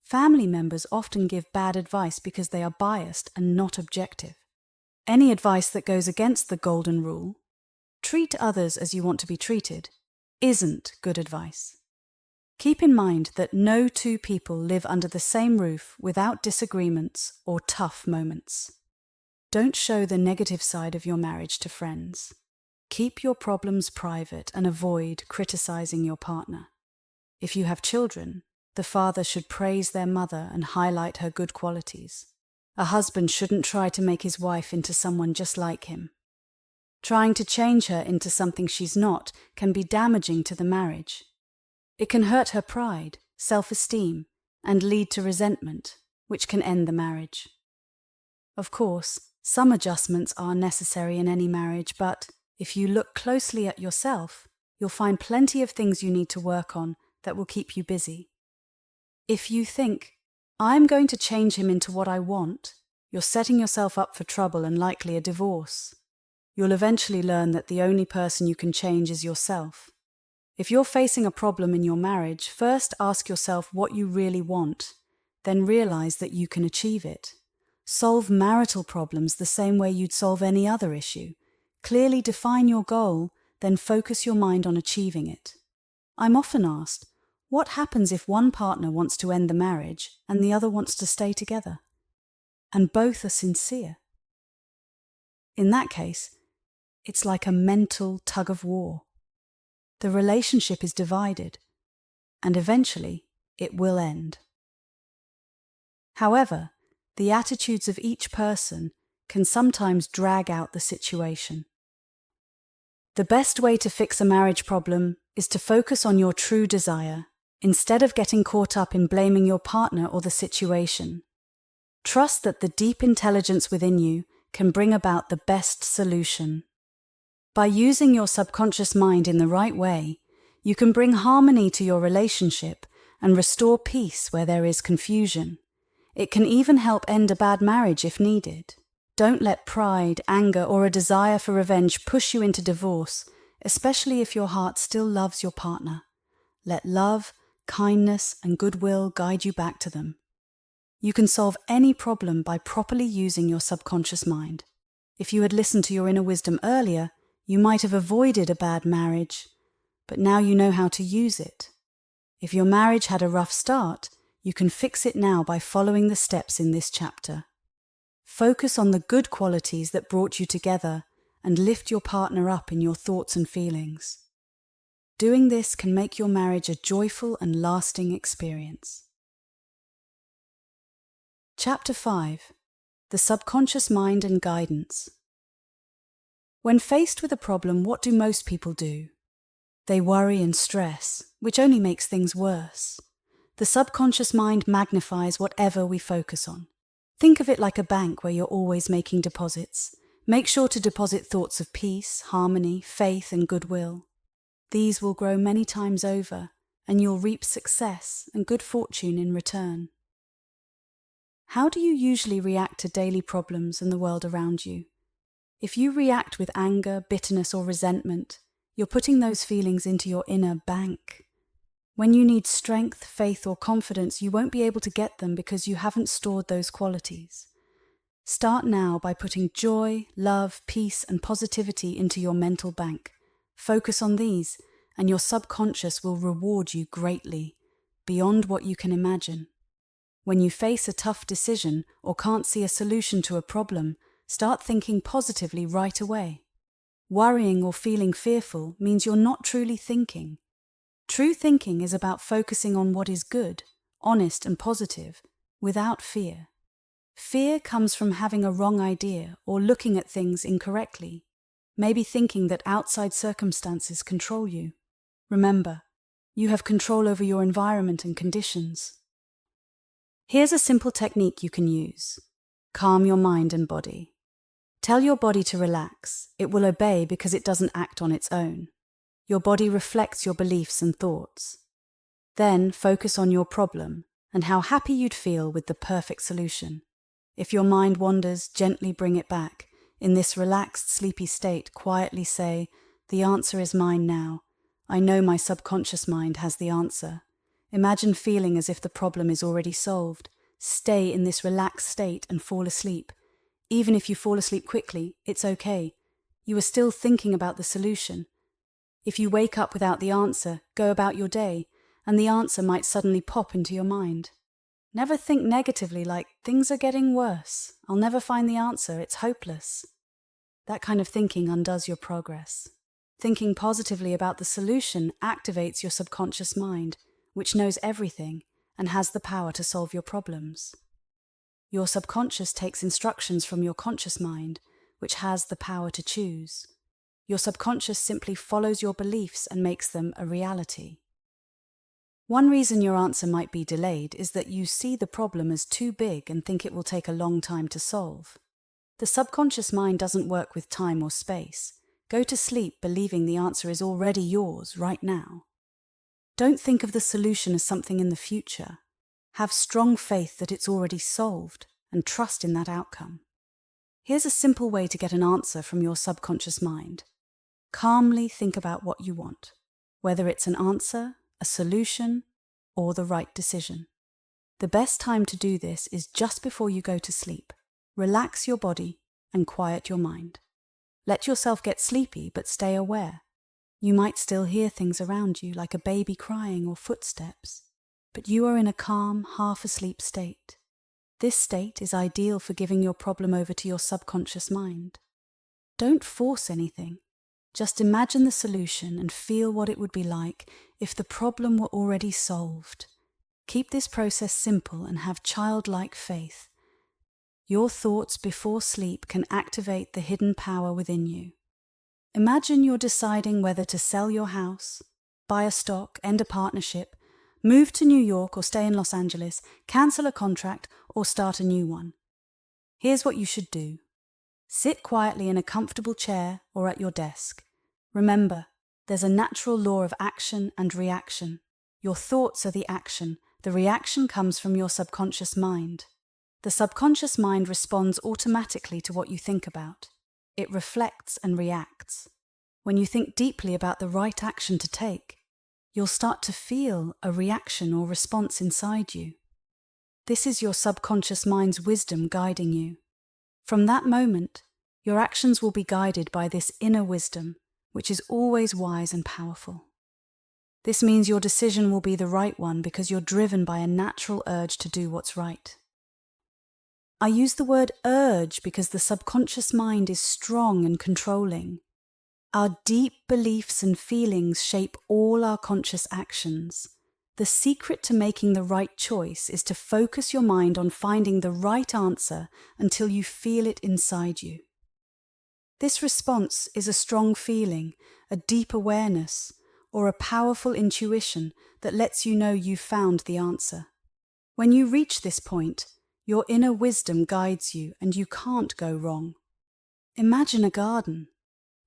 Speaker 1: Family members often give bad advice because they are biased and not objective. Any advice that goes against the golden rule, treat others as you want to be treated isn't good advice. Keep in mind that no two people live under the same roof without disagreements or tough moments. Don't show the negative side of your marriage to friends. Keep your problems private and avoid criticizing your partner. If you have children, the father should praise their mother and highlight her good qualities. A husband shouldn't try to make his wife into someone just like him. Trying to change her into something she's not can be damaging to the marriage. It can hurt her pride, self-esteem, and lead to resentment, which can end the marriage. Of course, some adjustments are necessary in any marriage, but if you look closely at yourself, you'll find plenty of things you need to work on that will keep you busy. If you think, I'm going to change him into what I want, you're setting yourself up for trouble and likely a divorce. You'll eventually learn that the only person you can change is yourself. If you're facing a problem in your marriage, first ask yourself what you really want, then realize that you can achieve it. Solve marital problems the same way you'd solve any other issue. Clearly define your goal, then focus your mind on achieving it. I'm often asked, what happens if one partner wants to end the marriage and the other wants to stay together? And both are sincere. In that case, it's like a mental tug of war. The relationship is divided, and eventually it will end. However, the attitudes of each person can sometimes drag out the situation. The best way to fix a marriage problem is to focus on your true desire, instead of getting caught up in blaming your partner or the situation. Trust that the deep intelligence within you can bring about the best solution. By using your subconscious mind in the right way, you can bring harmony to your relationship and restore peace where there is confusion. It can even help end a bad marriage if needed. Don't let pride, anger, or a desire for revenge push you into divorce, especially if your heart still loves your partner. Let love, kindness, and goodwill guide you back to them. You can solve any problem by properly using your subconscious mind. If you had listened to your inner wisdom earlier, you might have avoided a bad marriage, but now you know how to use it. If your marriage had a rough start, you can fix it now by following the steps in this chapter. Focus on the good qualities that brought you together and lift your partner up in your thoughts and feelings. Doing this can make your marriage a joyful and lasting experience. Chapter 5. The Subconscious Mind and Guidance. When faced with a problem, what do most people do? They worry and stress, which only makes things worse. The subconscious mind magnifies whatever we focus on. Think of it like a bank where you're always making deposits. Make sure to deposit thoughts of peace, harmony, faith, and goodwill. These will grow many times over, and you'll reap success and good fortune in return. How do you usually react to daily problems and the world around you? If you react with anger, bitterness, or resentment, you're putting those feelings into your inner bank. When you need strength, faith, or confidence, you won't be able to get them because you haven't stored those qualities. Start now by putting joy, love, peace, and positivity into your mental bank. Focus on these, and your subconscious will reward you greatly, beyond what you can imagine. When you face a tough decision or can't see a solution to a problem, start thinking positively right away. Worrying or feeling fearful means you're not truly thinking. True thinking is about focusing on what is good, honest, and positive, without fear. Fear comes from having a wrong idea or looking at things incorrectly, maybe thinking that outside circumstances control you. Remember, you have control over your environment and conditions. Here's a simple technique you can use. Calm your mind and body. Tell your body to relax. It will obey because it doesn't act on its own. Your body reflects your beliefs and thoughts. Then focus on your problem and how happy you'd feel with the perfect solution. If your mind wanders, gently bring it back. In this relaxed, sleepy state, quietly say, "The answer is mine now. I know my subconscious mind has the answer." Imagine feeling as if the problem is already solved. Stay in this relaxed state and fall asleep. Even if you fall asleep quickly, it's okay. You are still thinking about the solution. If you wake up without the answer, go about your day, and the answer might suddenly pop into your mind. Never think negatively like, things are getting worse, I'll never find the answer, it's hopeless. That kind of thinking undoes your progress. Thinking positively about the solution activates your subconscious mind, which knows everything and has the power to solve your problems. Your subconscious takes instructions from your conscious mind, which has the power to choose. Your subconscious simply follows your beliefs and makes them a reality. One reason your answer might be delayed is that you see the problem as too big and think it will take a long time to solve. The subconscious mind doesn't work with time or space. Go to sleep believing the answer is already yours right now. Don't think of the solution as something in the future. Have strong faith that it's already solved and trust in that outcome. Here's a simple way to get an answer from your subconscious mind. Calmly think about what you want, whether it's an answer, a solution, or the right decision. The best time to do this is just before you go to sleep. Relax your body and quiet your mind. Let yourself get sleepy, but stay aware. You might still hear things around you, like a baby crying or footsteps, but you are in a calm, half-asleep state. This state is ideal for giving your problem over to your subconscious mind. Don't force anything. Just imagine the solution and feel what it would be like if the problem were already solved. Keep this process simple and have childlike faith. Your thoughts before sleep can activate the hidden power within you. Imagine you're deciding whether to sell your house, buy a stock, end a partnership, move to New York or stay in Los Angeles, cancel a contract or start a new one. Here's what you should do. Sit quietly in a comfortable chair or at your desk. Remember, there's a natural law of action and reaction. Your thoughts are the action. The reaction comes from your subconscious mind. The subconscious mind responds automatically to what you think about. It reflects and reacts. When you think deeply about the right action to take, you'll start to feel a reaction or response inside you. This is your subconscious mind's wisdom guiding you. From that moment, your actions will be guided by this inner wisdom, which is always wise and powerful. This means your decision will be the right one because you're driven by a natural urge to do what's right. I use the word urge because the subconscious mind is strong and controlling. Our deep beliefs and feelings shape all our conscious actions. The secret to making the right choice is to focus your mind on finding the right answer until you feel it inside you. This response is a strong feeling, a deep awareness, or a powerful intuition that lets you know you've found the answer. When you reach this point, your inner wisdom guides you and you can't go wrong. Imagine a garden.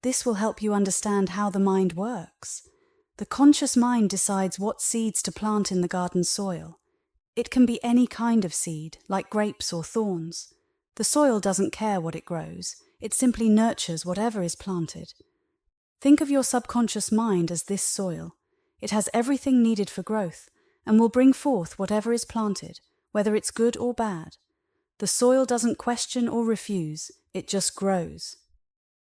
Speaker 1: This will help you understand how the mind works. The conscious mind decides what seeds to plant in the garden soil. It can be any kind of seed, like grapes or thorns. The soil doesn't care what it grows. It simply nurtures whatever is planted. Think of your subconscious mind as this soil. It has everything needed for growth and will bring forth whatever is planted, whether it's good or bad. The soil doesn't question or refuse, it just grows.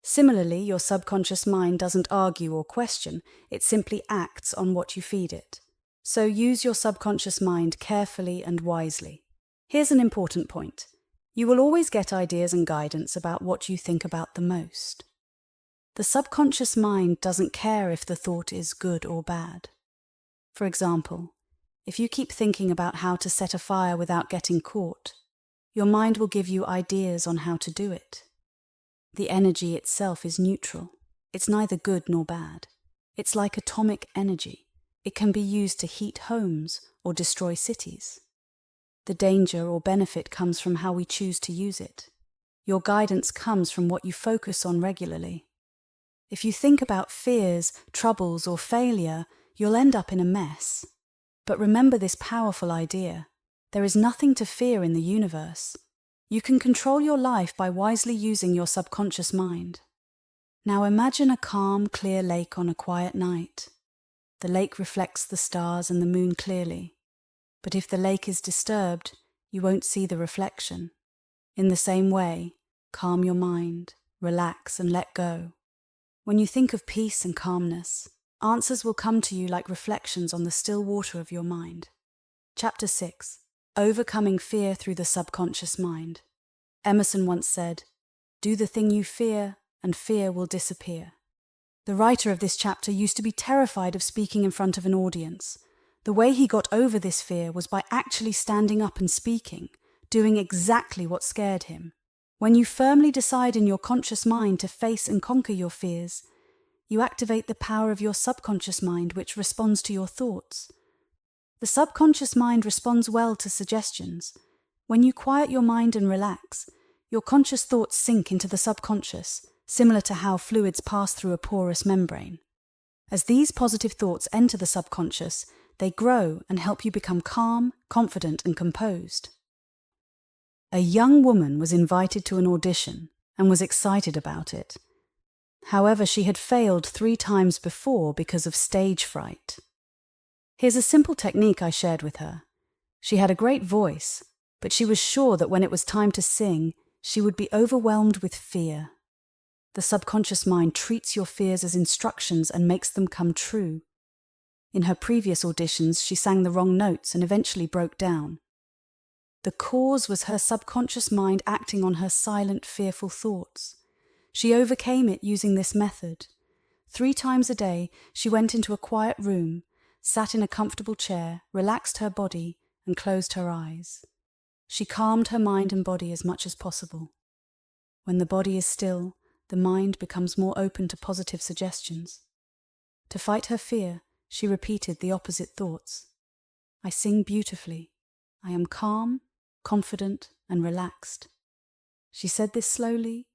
Speaker 1: Similarly, your subconscious mind doesn't argue or question, it simply acts on what you feed it. So use your subconscious mind carefully and wisely. Here's an important point. You will always get ideas and guidance about what you think about the most. The subconscious mind doesn't care if the thought is good or bad. For example, if you keep thinking about how to set a fire without getting caught, your mind will give you ideas on how to do it. The energy itself is neutral. It's neither good nor bad. It's like atomic energy. It can be used to heat homes or destroy cities. The danger or benefit comes from how we choose to use it. Your guidance comes from what you focus on regularly. If you think about fears, troubles, or failure, you'll end up in a mess. But remember this powerful idea. There is nothing to fear in the universe. You can control your life by wisely using your subconscious mind. Now imagine a calm, clear lake on a quiet night. The lake reflects the stars and the moon clearly. But if the lake is disturbed, you won't see the reflection. In the same way, calm your mind, relax and let go. When you think of peace and calmness, answers will come to you like reflections on the still water of your mind. Chapter 6. Overcoming Fear Through the Subconscious Mind. Emerson once said, "Do the thing you fear, and fear will disappear." The writer of this chapter used to be terrified of speaking in front of an audience. The way he got over this fear was by actually standing up and speaking, doing exactly what scared him. When you firmly decide in your conscious mind to face and conquer your fears, you activate the power of your subconscious mind, which responds to your thoughts. The subconscious mind responds well to suggestions. When you quiet your mind and relax, your conscious thoughts sink into the subconscious, similar to how fluids pass through a porous membrane. As these positive thoughts enter the subconscious, they grow and help you become calm, confident, and composed. A young woman was invited to an audition and was excited about it. However, she had failed 3 times before because of stage fright. Here's a simple technique I shared with her. She had a great voice, but she was sure that when it was time to sing, she would be overwhelmed with fear. The subconscious mind treats your fears as instructions and makes them come true. In her previous auditions, she sang the wrong notes and eventually broke down. The cause was her subconscious mind acting on her silent, fearful thoughts. She overcame it using this method. 3 times a day, she went into a quiet room, sat in a comfortable chair, relaxed her body, and closed her eyes. She calmed her mind and body as much as possible. When the body is still, the mind becomes more open to positive suggestions. To fight her fear, she repeated the opposite thoughts. I sing beautifully. I am calm, confident, and relaxed. She said this slowly,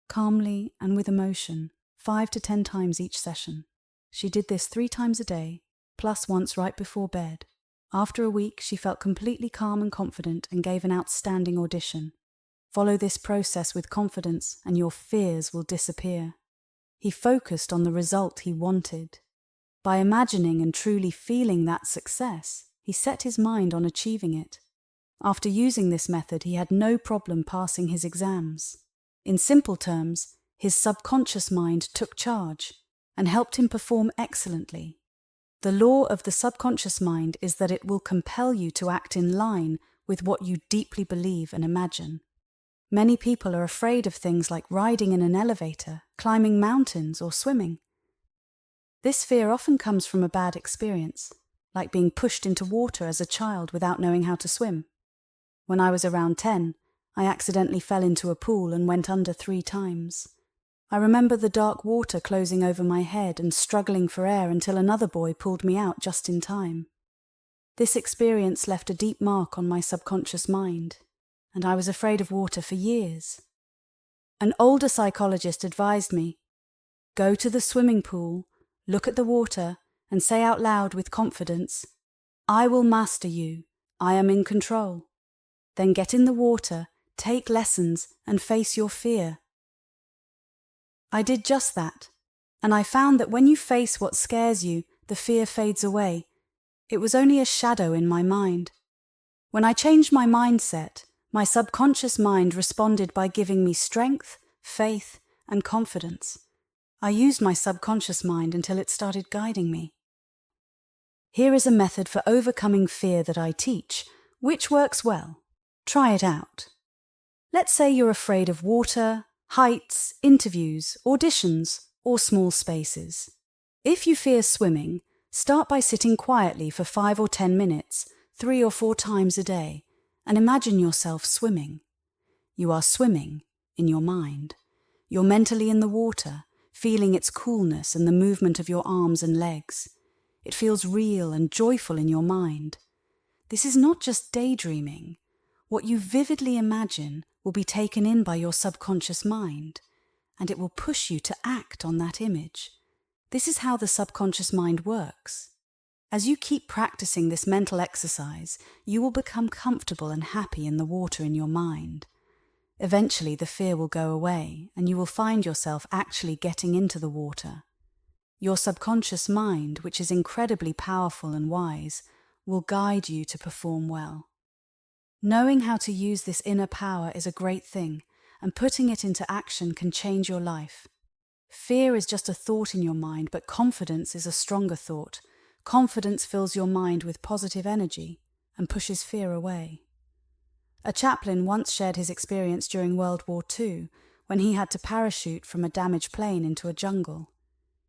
Speaker 1: calmly, and with emotion, 5 to 10 times each session. She did this 3 times a day, plus once right before bed. After a week, she felt completely calm and confident and gave an outstanding audition. Follow this process with confidence and your fears will disappear. He focused on the result he wanted. By imagining and truly feeling that success, he set his mind on achieving it. After using this method, he had no problem passing his exams. In simple terms, his subconscious mind took charge and helped him perform excellently. The law of the subconscious mind is that it will compel you to act in line with what you deeply believe and imagine. Many people are afraid of things like riding in an elevator, climbing mountains, or swimming. This fear often comes from a bad experience, like being pushed into water as a child without knowing how to swim. When I was around 10, I accidentally fell into a pool and went under 3 times. I remember the dark water closing over my head and struggling for air until another boy pulled me out just in time. This experience left a deep mark on my subconscious mind, and I was afraid of water for years. An older psychologist advised me, go to the swimming pool, look at the water, and say out loud with confidence, I will master you, I am in control. Then get in the water, take lessons, and face your fear. I did just that, and I found that when you face what scares you, the fear fades away. It was only a shadow in my mind. When I changed my mindset, my subconscious mind responded by giving me strength, faith, and confidence. I used my subconscious mind until it started guiding me. Here is a method for overcoming fear that I teach, which works well. Try it out. Let's say you're afraid of water, heights, interviews, auditions, or small spaces. If you fear swimming, start by sitting quietly for 5 or 10 minutes, 3 or 4 times a day, and imagine yourself swimming. You are swimming in your mind. You're mentally in the water, feeling its coolness and the movement of your arms and legs. It feels real and joyful in your mind. This is not just daydreaming. What you vividly imagine will be taken in by your subconscious mind, and it will push you to act on that image. This is how the subconscious mind works. As you keep practicing this mental exercise, you will become comfortable and happy in the water in your mind. Eventually, the fear will go away, and you will find yourself actually getting into the water. Your subconscious mind, which is incredibly powerful and wise, will guide you to perform well. Knowing how to use this inner power is a great thing, and putting it into action can change your life. Fear is just a thought in your mind, but confidence is a stronger thought. Confidence fills your mind with positive energy and pushes fear away. A chaplain once shared his experience during World War II when he had to parachute from a damaged plane into a jungle.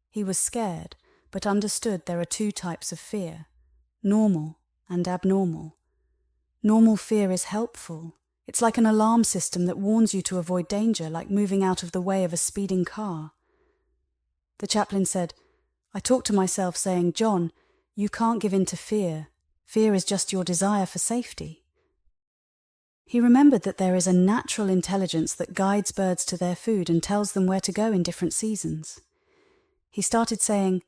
Speaker 1: He was scared, but understood there are two types of fear: normal and abnormal. Normal fear is helpful. It's like an alarm system that warns you to avoid danger, like moving out of the way of a speeding car. The chaplain said, "I talked to myself saying, 'John, you can't give in to fear. Fear is just your desire for safety.'" He remembered that there is a natural intelligence that guides birds to their food and tells them where to go in different seasons. He started saying,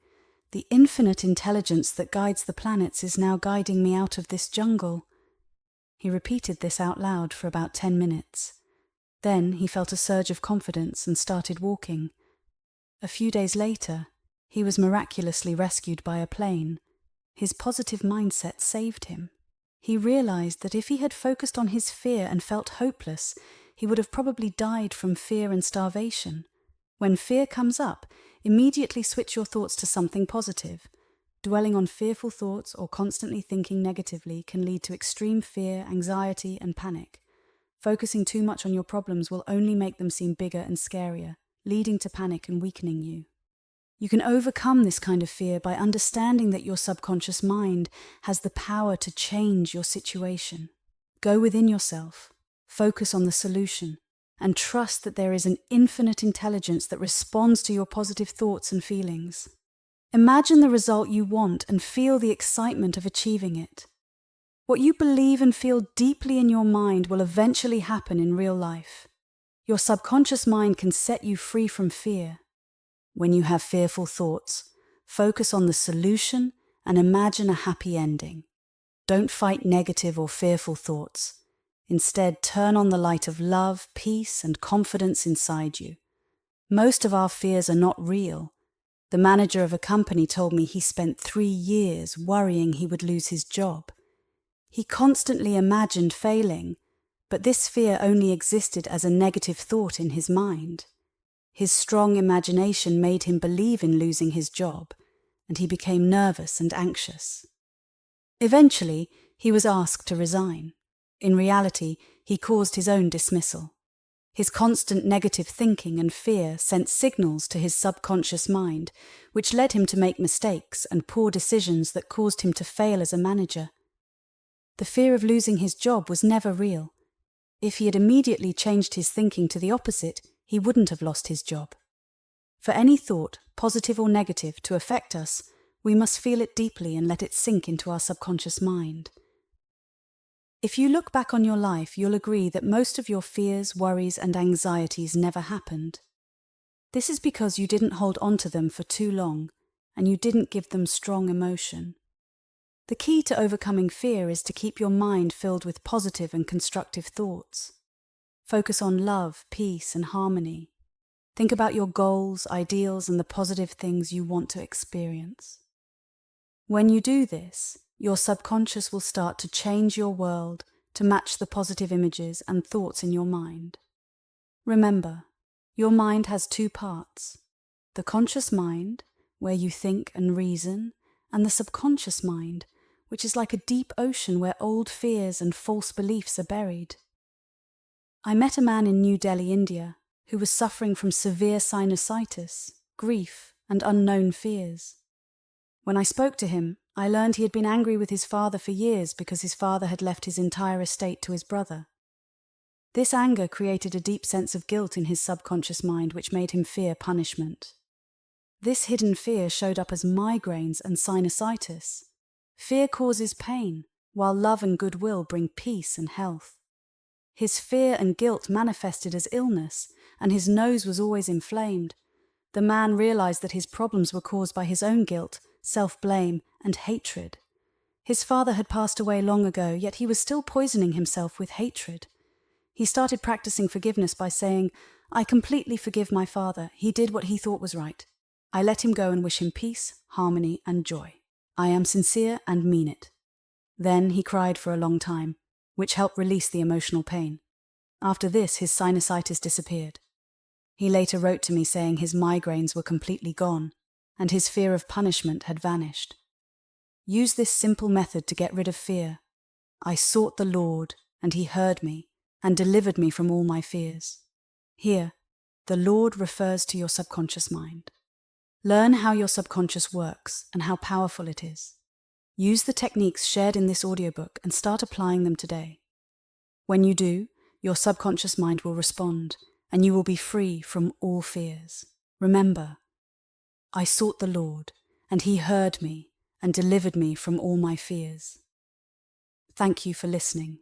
Speaker 1: "The infinite intelligence that guides the planets is now guiding me out of this jungle." He repeated this out loud for about 10 minutes. Then he felt a surge of confidence and started walking. A few days later, he was miraculously rescued by a plane. His positive mindset saved him. He realized that if he had focused on his fear and felt hopeless, he would have probably died from fear and starvation. When fear comes up, immediately switch your thoughts to something positive. Dwelling on fearful thoughts or constantly thinking negatively can lead to extreme fear, anxiety, and panic. Focusing too much on your problems will only make them seem bigger and scarier, leading to panic and weakening you. You can overcome this kind of fear by understanding that your subconscious mind has the power to change your situation. Go within yourself, focus on the solution, and trust that there is an infinite intelligence that responds to your positive thoughts and feelings. Imagine the result you want and feel the excitement of achieving it. What you believe and feel deeply in your mind will eventually happen in real life. Your subconscious mind can set you free from fear. When you have fearful thoughts, focus on the solution and imagine a happy ending. Don't fight negative or fearful thoughts. Instead, turn on the light of love, peace, and confidence inside you. Most of our fears are not real. The manager of a company told me he spent 3 years worrying he would lose his job. He constantly imagined failing, but this fear only existed as a negative thought in his mind. His strong imagination made him believe in losing his job, and he became nervous and anxious. Eventually, he was asked to resign. In reality, he caused his own dismissal. His constant negative thinking and fear sent signals to his subconscious mind, which led him to make mistakes and poor decisions that caused him to fail as a manager. The fear of losing his job was never real. If he had immediately changed his thinking to the opposite, he wouldn't have lost his job. For any thought, positive or negative, to affect us, we must feel it deeply and let it sink into our subconscious mind. If you look back on your life, you'll agree that most of your fears, worries, and anxieties never happened. This is because you didn't hold on to them for too long, and you didn't give them strong emotion. The key to overcoming fear is to keep your mind filled with positive and constructive thoughts. Focus on love, peace, and harmony. Think about your goals, ideals, and the positive things you want to experience. When you do this, your subconscious will start to change your world to match the positive images and thoughts in your mind. Remember, your mind has 2 parts: the conscious mind, where you think and reason, and the subconscious mind, which is like a deep ocean where old fears and false beliefs are buried. I met a man in New Delhi, India, who was suffering from severe sinusitis, grief, and unknown fears. When I spoke to him, I learned he had been angry with his father for years because his father had left his entire estate to his brother. This anger created a deep sense of guilt in his subconscious mind, which made him fear punishment. This hidden fear showed up as migraines and sinusitis. Fear causes pain, while love and goodwill bring peace and health. His fear and guilt manifested as illness, and his nose was always inflamed. The man realized that his problems were caused by his own guilt, self-blame, and hatred. His father had passed away long ago, yet he was still poisoning himself with hatred. He started practicing forgiveness by saying, "I completely forgive my father. He did what he thought was right. I let him go and wish him peace, harmony, and joy. I am sincere and mean it." Then he cried for a long time, which helped release the emotional pain. After this, his sinusitis disappeared. He later wrote to me saying his migraines were completely gone and his fear of punishment had vanished. Use this simple method to get rid of fear. I sought the Lord, and he heard me and delivered me from all my fears. Here, the Lord refers to your subconscious mind. Learn how your subconscious works and how powerful it is. Use the techniques shared in this audiobook and start applying them today. When you do, your subconscious mind will respond, and you will be free from all fears. Remember, I sought the Lord, and he heard me and delivered me from all my fears. Thank you for listening.